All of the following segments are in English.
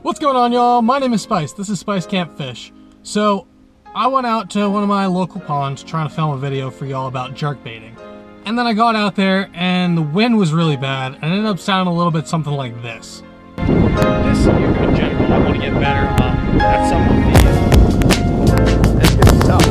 What's going on, y'all? My name is Spice. This is Spice Camp Fish. So, I went out to one of my local ponds trying to film a video for y'all about jerk baiting. And then I got out there and the wind was really bad and it ended up sounding a little bit something like this. This year in general, I want to get better at some of the... It's going to be tough.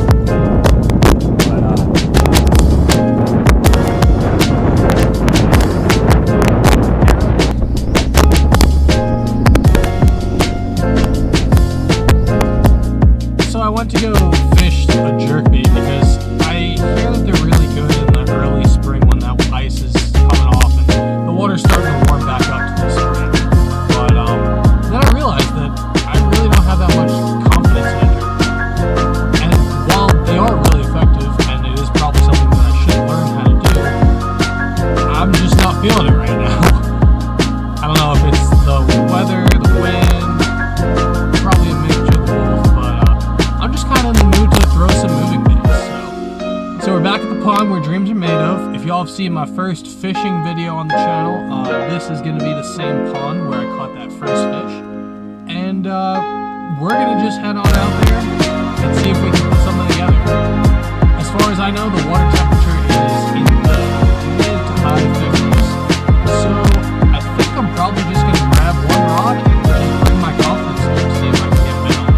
I went to go fish a jerkbait because I hear that they're really good in the early spring when that ice is coming off and the water's starting to warm back up to the spring. But then I realized that I really don't have that much confidence in it. And while they are really effective and it is probably something that I should learn how to do, I'm just not feeling it right now. I don't know if it's the weather, the wind, probably a mixture of both. I'm just kind of in the mood to throw some moving baits. So we're back at the pond where dreams are made of. If y'all have seen my first fishing video on the channel, this is going to be the same pond where I caught that first fish. And we're going to just head on out there and see if we can put something together. As far as I know, the water temperature is in the mid to high 50s. So I think I'm probably just going to grab one rod and just bring my confidence up to see if I can get bit on.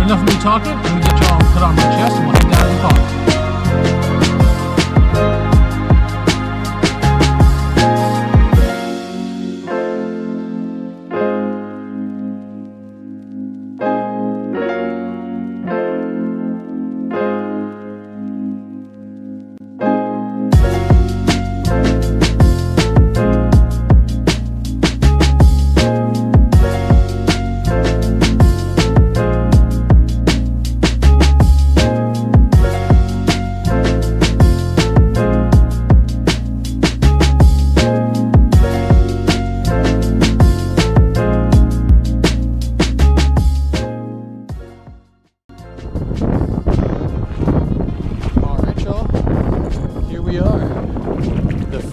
Enough of me talking, let me get y'all put on my chest and we'll head down to the pond.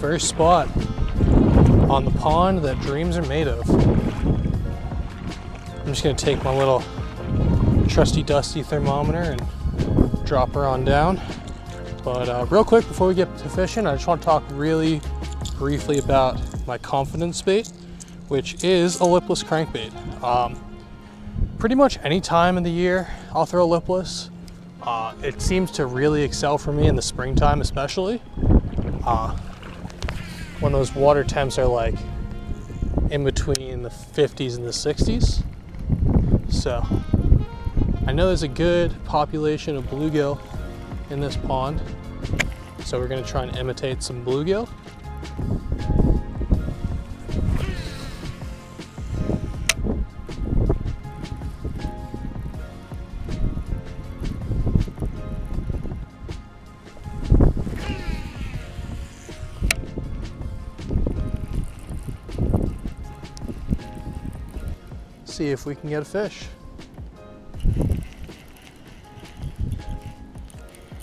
First spot on the pond that dreams are made of. I'm just gonna take my little trusty dusty thermometer and drop her on down. But real quick before we get to fishing, I just want to talk really briefly about my confidence bait, which is a lipless crankbait. Pretty much any time of the year I'll throw lipless. It seems to really excel for me in the springtime especially. When those water temps are like in between the 50s and the 60s. So I know there's a good population of bluegill in this pond. So we're gonna try and imitate some bluegill. See if we can get a fish.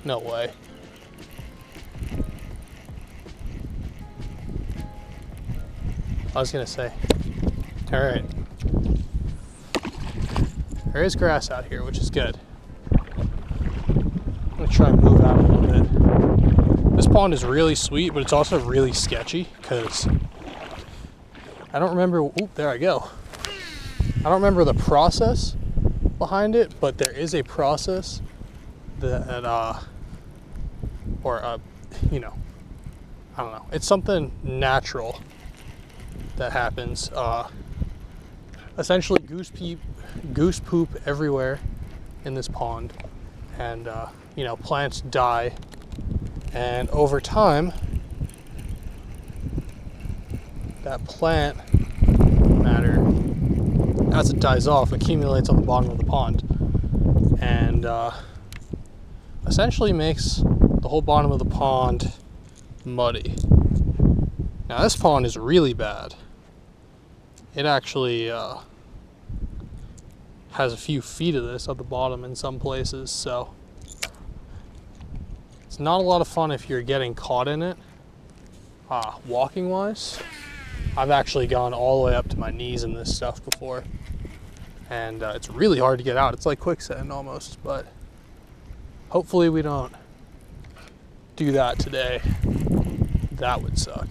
No way. I was gonna say, all right. There is grass out here, which is good. I'm gonna try and move out a little bit. This pond is really sweet, but it's also really sketchy because I don't remember, oop, there I go. I don't remember the process behind it, but there is a process that, you know, I don't know. It's something natural that happens. Essentially goose poop everywhere in this pond, and you know, plants die, and over time, that plant matter, as it dies off, accumulates on the bottom of the pond and essentially makes the whole bottom of the pond muddy. Now this pond is really bad. It actually has a few feet of this at the bottom in some places, so it's not a lot of fun if you're getting caught in it. Walking wise, I've actually gone all the way up to my knees in this stuff before. and it's really hard to get out. It's like quicksand almost, but hopefully we don't do that today. That would suck.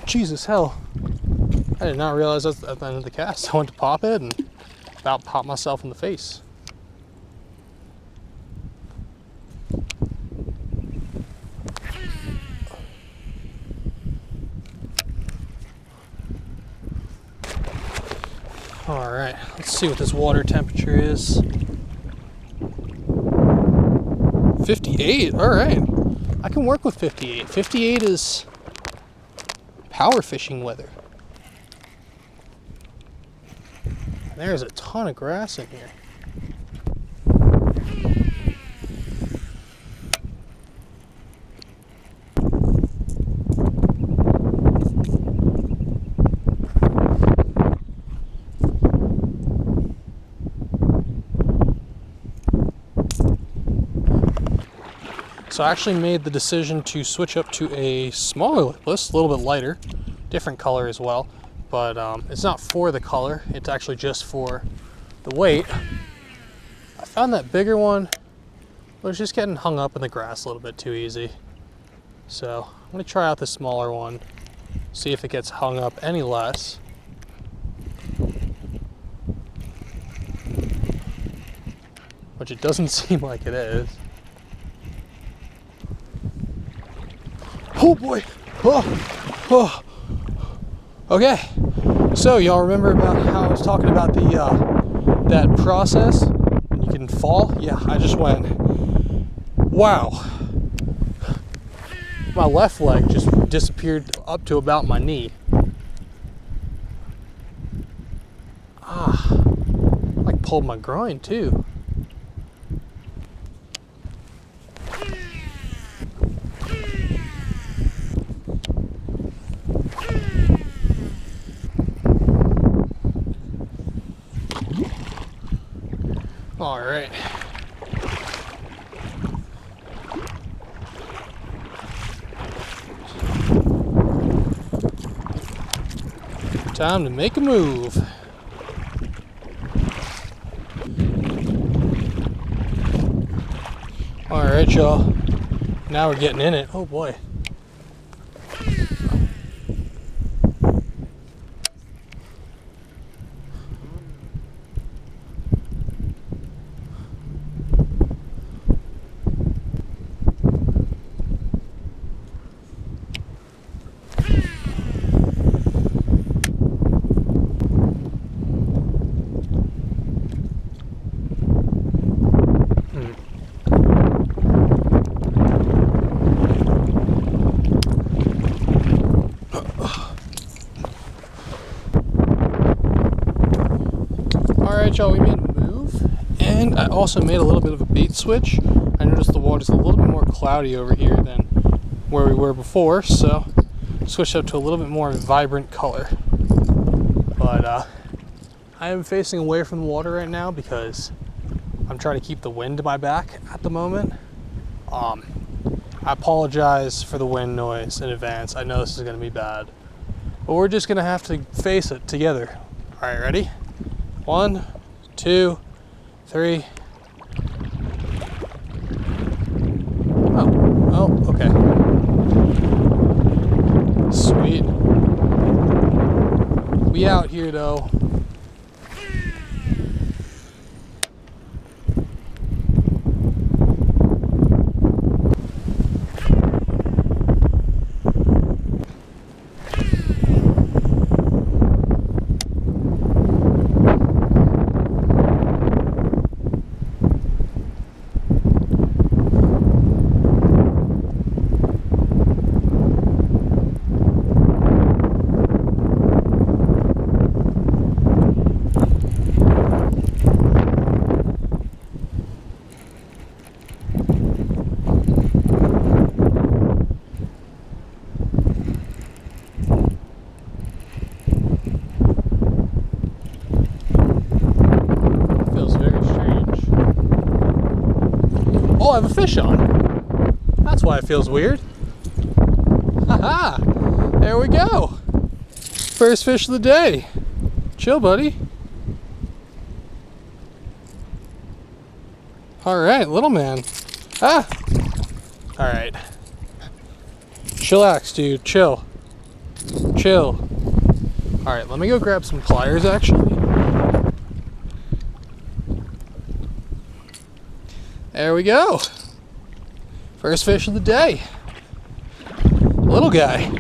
Jesus hell. I did not realize that's at the end of the cast. I went to pop it and about popped myself in the face. All right, let's see what this water temperature is. 58, all right. I can work with 58. 58 is power fishing weather. There's a ton of grass in here. So I actually made the decision to switch up to a smaller lipless, a little bit lighter, different color as well, but it's not for the color, it's actually just for the weight. I found that bigger one was just getting hung up in the grass a little bit too easy. So I'm gonna try out the smaller one, see if it gets hung up any less. Which it doesn't seem like it is. Oh boy, oh. Okay, so y'all remember about how I was talking about the that process and you can fall? Yeah, I just went, wow. My left leg just disappeared up to about my knee. Ah, I like pulled my groin too. All right. Time to make a move. All right, y'all. Now we're getting in it. Oh boy. Y'all, we made a move, and I also made a little bit of a bait switch. I noticed the water's a little bit more cloudy over here than where we were before, so switched up to a little bit more vibrant color. But I am facing away from the water right now because I'm trying to keep the wind to my back at the moment. I apologize for the wind noise in advance. I know this is going to be bad, but we're just going to have to face it together. All right, ready? 1, 2, 3. Oh, okay. Sweet. We out here though. Oh, I have a fish on. That's why it feels weird. Haha! There we go. First fish of the day. Chill, buddy. All right, little man. Ah! All right. Chillax, dude. Chill. Chill. All right, let me go grab some pliers, actually. There we go. First fish of the day. Little guy.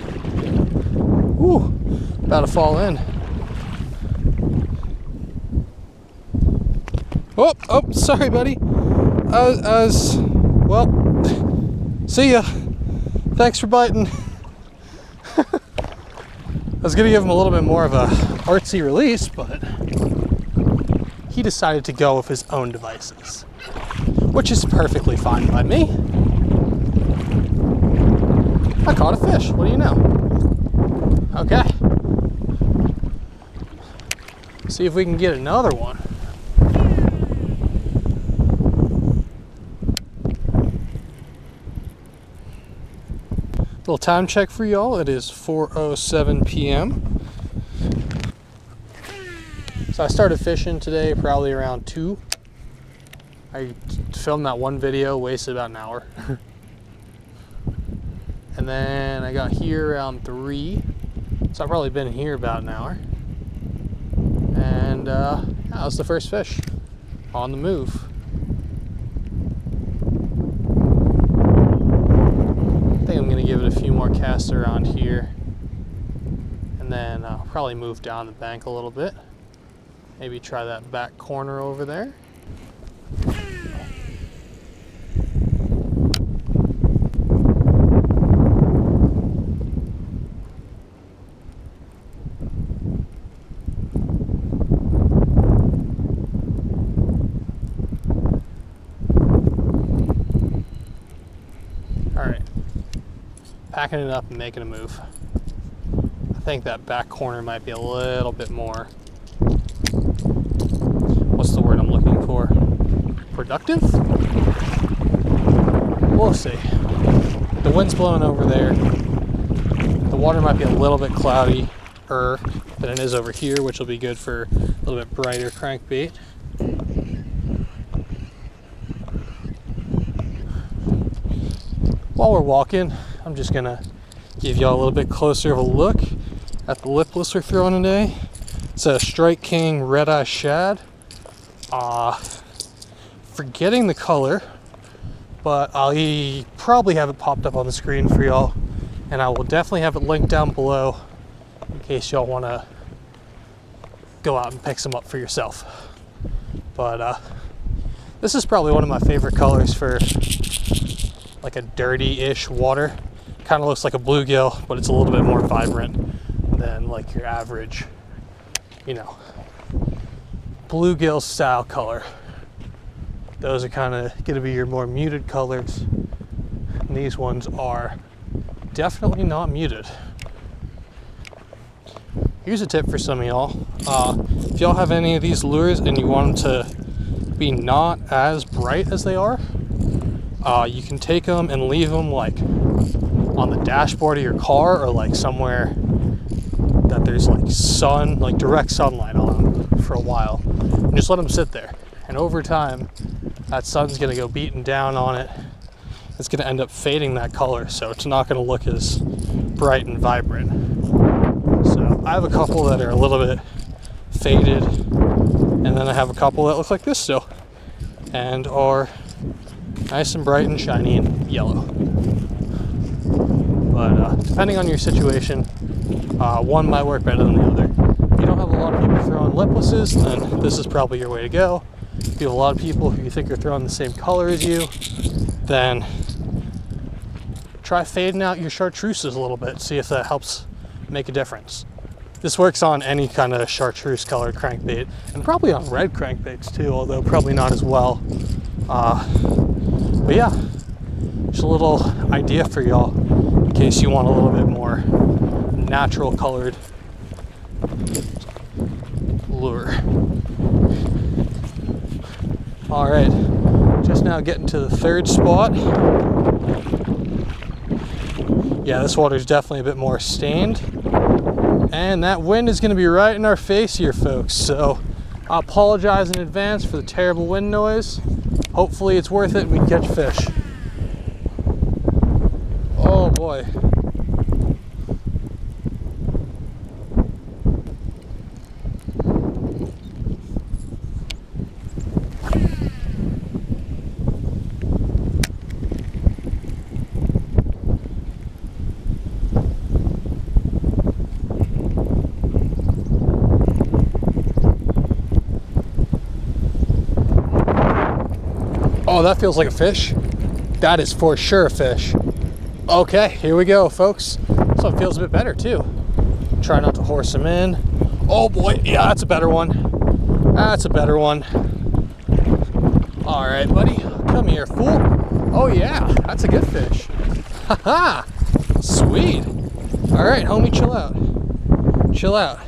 Ooh, about to fall in. Oh, sorry, buddy. Well, see ya. Thanks for biting. I was gonna give him a little bit more of a artsy release, but he decided to go with his own devices, which is perfectly fine by me. I caught a fish. What do you know? Okay. See if we can get another one. Little time check for y'all. It is 4:07 p.m. So I started fishing today probably around 2. I filmed that one video, wasted about an hour. And then I got here around 3. So I've probably been here about an hour. And that was the first fish on the move. I think I'm going to give it a few more casts around here. And then I'll probably move down the bank a little bit. Maybe try that back corner over there. Packing it up and making a move. I think that back corner might be a little bit more, what's the word I'm looking for? Productive? We'll see. The wind's blowing over there. The water might be a little bit cloudier than it is over here, which will be good for a little bit brighter crankbait. While we're walking, I'm just gonna give y'all a little bit closer of a look at the lipless we're throwing today. It's a Strike King Red Eye Shad. Forgetting the color, but I'll probably have it popped up on the screen for y'all, and I will definitely have it linked down below in case y'all want to go out and pick some up for yourself. But this is probably one of my favorite colors for like a dirty-ish water. Kind of looks like a bluegill, but it's a little bit more vibrant than like your average, you know, bluegill style color. Those are kind of going to be your more muted colors, and these ones are definitely not muted. Here's a tip for some of y'all. If y'all have any of these lures and you want them to be not as bright as they are, you can take them and leave them like on the dashboard of your car, or like somewhere that there's like sun, like direct sunlight on them for a while, and just let them sit there. And over time, that sun's gonna go beating down on it. It's gonna end up fading that color, so it's not gonna look as bright and vibrant. So I have a couple that are a little bit faded, and then I have a couple that look like this still, and are nice and bright and shiny and yellow. But depending on your situation, one might work better than the other. If you don't have a lot of people throwing liplesses, then this is probably your way to go. If you have a lot of people who you think are throwing the same color as you, then try fading out your chartreuses a little bit, see if that helps make a difference. This works on any kind of chartreuse colored crankbait, and probably on red crankbaits too, although probably not as well. But yeah, just a little idea for y'all in case you want a little bit more natural colored lure. All right, just now getting to the third spot. Yeah, this water's definitely a bit more stained. And that wind is going to be right in our face here, folks. So I apologize in advance for the terrible wind noise. Hopefully it's worth it and we can catch fish. Oh boy. Oh, that feels like a fish. That is for sure a fish. Okay, here we go, folks. This one feels a bit better too. Try not to horse him in. Oh boy, yeah, that's a better one. That's a better one. All right, buddy, come here, fool. Oh yeah, that's a good fish. Haha, sweet. All right, homie, chill out. Chill out.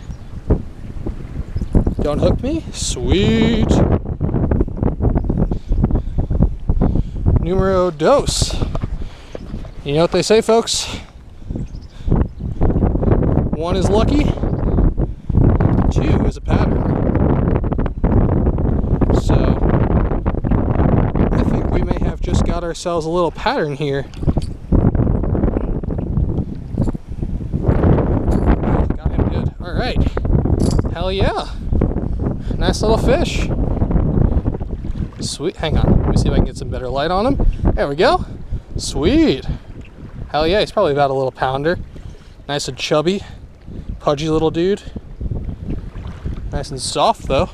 Don't hook me? Sweet. Numero dos. You know what they say, folks? One is lucky, two is a pattern. So, I think we may have just got ourselves a little pattern here. Got him good. Alright. Hell yeah. Nice little fish. Sweet. Hang on. Let me see if I can get some better light on him. There we go. Sweet. Hell yeah, he's probably about a little pounder. Nice and chubby. Pudgy little dude. Nice and soft though.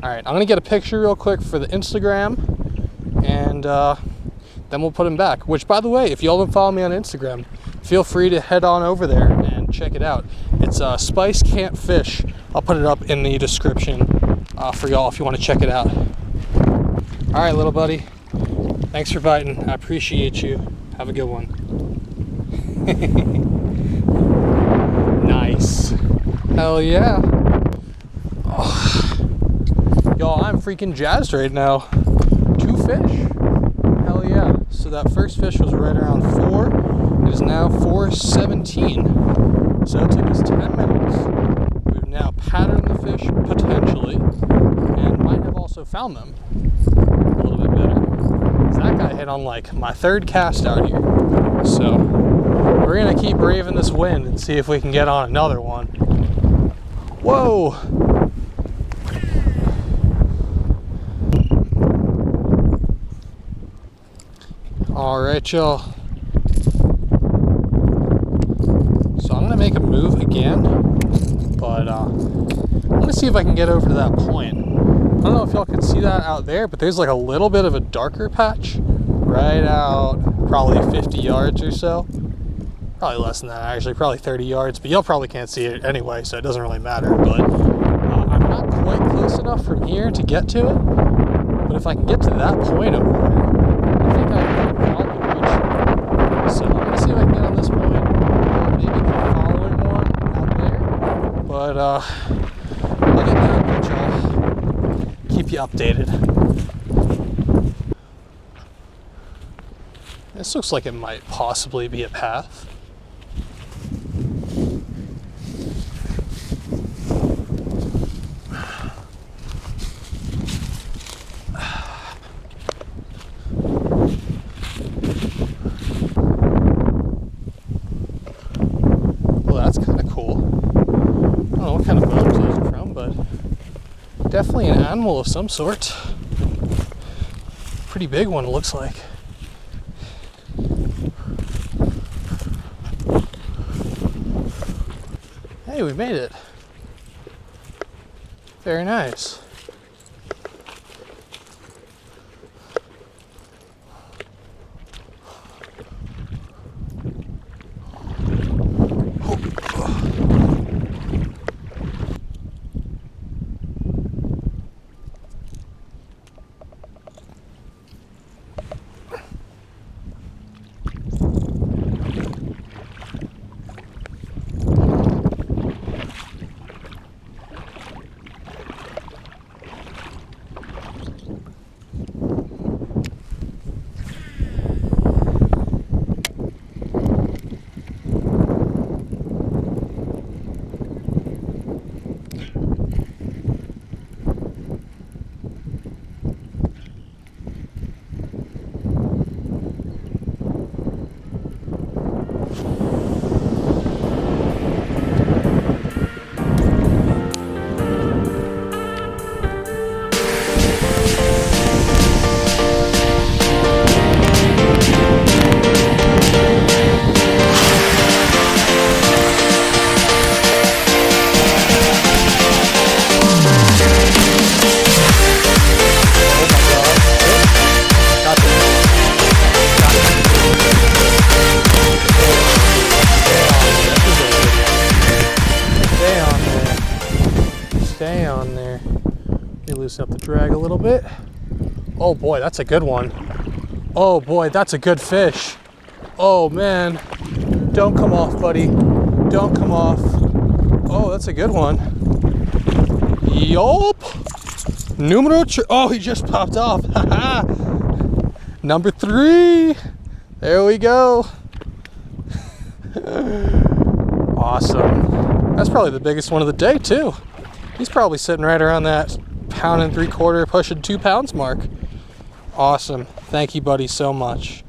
Alright, I'm going to get a picture real quick for the Instagram. And then we'll put him back. Which, by the way, if y'all don't follow me on Instagram, feel free to head on over there and check it out. It's Spice Can't Fish. I'll put it up in the description for y'all if you want to check it out. Alright, little buddy. Thanks for biting. I appreciate you. Have a good one. Nice. Hell yeah. Oh. Y'all, I'm freaking jazzed right now. 2 fish. Hell yeah. So that first fish was right around 4. It is now 4:17. So it took us 10 minutes. We've now patterned the fish, potentially, and might have also found them a little bit better. That guy hit on like my 3rd cast out here. So we're gonna keep braving this wind and see if we can get on another one. Whoa! All right, y'all. So I'm gonna make a move again, but I'm gonna see if I can get over to that point. I don't know if y'all can see that out there, but there's like a little bit of a darker patch right out probably 50 yards or so. Probably less than that, actually, probably 30 yards, but y'all probably can't see it anyway, so it doesn't really matter. But I'm not quite close enough from here to get to it, but if I can get to that point over there, I think I can probably reach it. So I'm gonna see if I can get on this point, maybe the following one out there, but I'll get back with y'all. Keep you updated. This looks like it might possibly be a path. Well, that's kind of cool. I don't know what kind of bones those are from, but definitely an animal of some sort. Pretty big one, it looks like. Hey, we made it. Very nice. loosen up the drag a little bit. Oh boy, that's a good one. Oh boy, that's a good fish. Oh man, don't come off, buddy. Don't come off. Oh, that's a good one. Yup. Oh, he just popped off. Number 3. There we go. Awesome. That's probably the biggest one of the day too. He's probably sitting right around that 1 3/4, pushing 2 pounds mark. Awesome. Thank you, buddy, so much.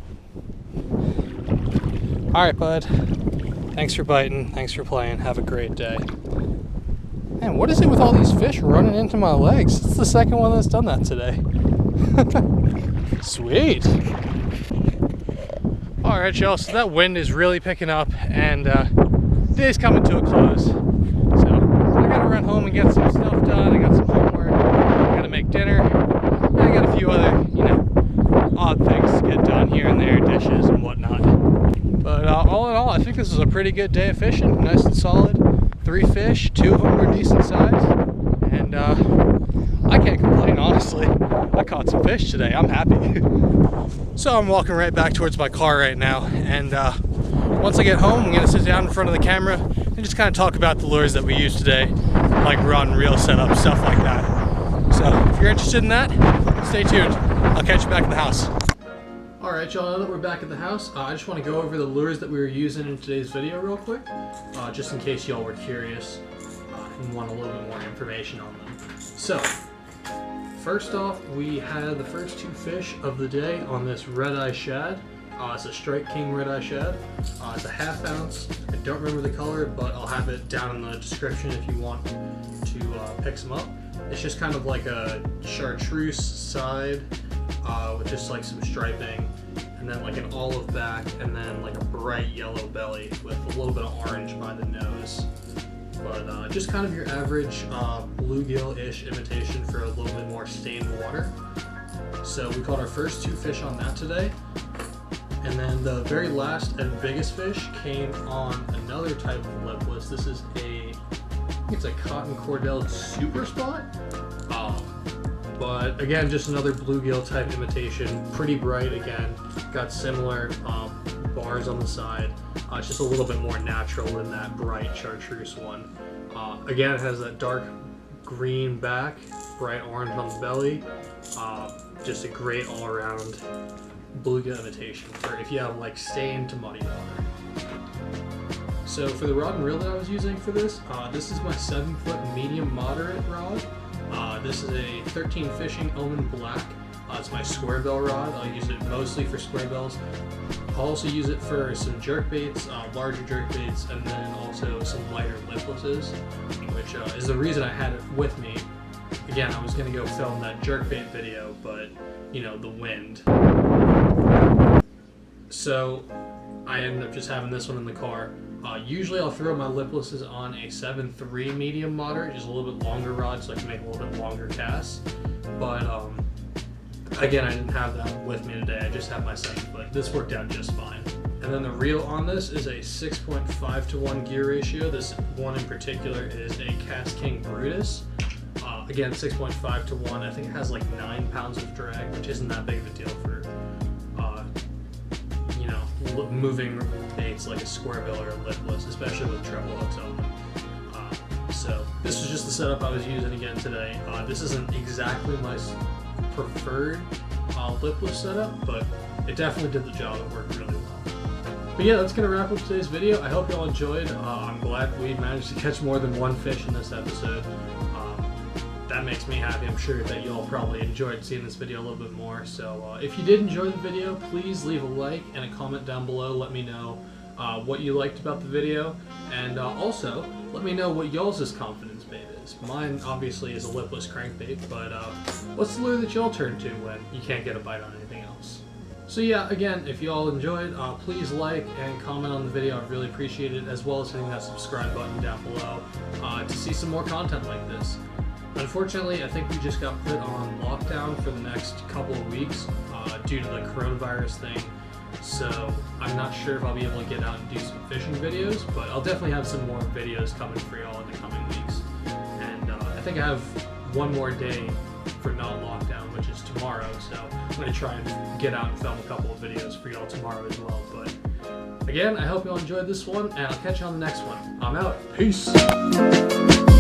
All right, bud. Thanks for biting. Thanks for playing. Have a great day. Man, what is it with all these fish running into my legs? It's the second one that's done that today. Sweet. All right, y'all. So that wind is really picking up, and day's coming to a close. So I gotta run home and get some stuff done. I got some homework. I gotta make dinner. I got a few other, odd things to get done here and there, dishes and whatnot. But all in all, I think this is a pretty good day of fishing. Nice and solid. 3 fish, 2 of them were decent size, and I can't complain, honestly. I caught some fish today. I'm happy. So I'm walking right back towards my car right now, and once I get home, I'm gonna sit down in front of the camera and just kind of talk about the lures that we used today, like rod and reel setup, stuff like that. So if you're interested in that, stay tuned. I'll catch you back at the house. All right, y'all, now that we're back at the house, I just want to go over the lures that we were using in today's video real quick, just in case y'all were curious and want a little bit more information on them. So, first off, we had the first 2 fish of the day on this red-eye shad. It's a Strike King red-eye shad. It's a 1/2 ounce. I don't remember the color, but I'll have it down in the description if you want to pick some up. It's just kind of like a chartreuse side with just like some striping, and then like an olive back, and then like a bright yellow belly with a little bit of orange by the nose. But just kind of your average bluegill-ish imitation for a little bit more stained water. So we caught our first 2 fish on that today. And then the very last and biggest fish came on another type of lipless. This is I think it's a cotton cordell super spot. But again, just another bluegill type imitation. Pretty bright again. Got similar bars on the side. It's just a little bit more natural than that bright chartreuse one. Again, it has that dark green back, bright orange on the belly. Just a great all-around bluegill imitation for if you have like stained to muddy water. So for the rod and reel that I was using for this is my 7-foot medium moderate rod. This is a 13 Fishing Omen Black. It's my square bill rod. I'll use it mostly for square bills. I'll also use it for some jerk baits, larger jerk baits, and then also some lighter liplesses, which is the reason I had it with me. Again, I was going to go film that jerk bait video, but the wind. So I ended up just having this one in the car. Usually I'll throw my liplesses on a 7.3 medium moderate, just a little bit longer rod so I can make a little bit longer casts. But again, I didn't have that with me today. I just have my 7-foot. This worked out just fine. And then the reel on this is a 6.5-to-1 gear ratio. This one in particular is a Cast King Brutus. Again, 6.5-to-1. I think it has like 9 pounds of drag, which isn't that big of a deal for moving baits like a square bill or a lipless, especially with treble hooks on them. So this is just the setup I was using again today. This isn't exactly my preferred lipless setup, but it definitely did the job. It worked really well. But yeah, that's going to wrap up today's video. I hope you all enjoyed. I'm glad we managed to catch more than 1 fish in this episode. That makes me happy. I'm sure that you all probably enjoyed seeing this video a little bit more. So if you did enjoy the video, please leave a like and a comment down below. Let me know what you liked about the video, and also let me know what y'all's confidence bait is. Mine obviously is a lipless crankbait, but what's the lure that y'all turn to when you can't get a bite on anything else? So yeah, again, if y'all enjoyed, please like and comment on the video. I really appreciate it, as well as hitting that subscribe button down below to see some more content like this. Unfortunately, I think we just got put on lockdown for the next couple of weeks due to the coronavirus thing. So I'm not sure if I'll be able to get out and do some fishing videos, but I'll definitely have some more videos coming for y'all in the coming weeks. And I think I have one more day for non-lockdown, which is tomorrow. So I'm going to try and get out and film a couple of videos for y'all tomorrow as well. But again, I hope y'all enjoyed this one, and I'll catch you on the next one. I'm out. Peace.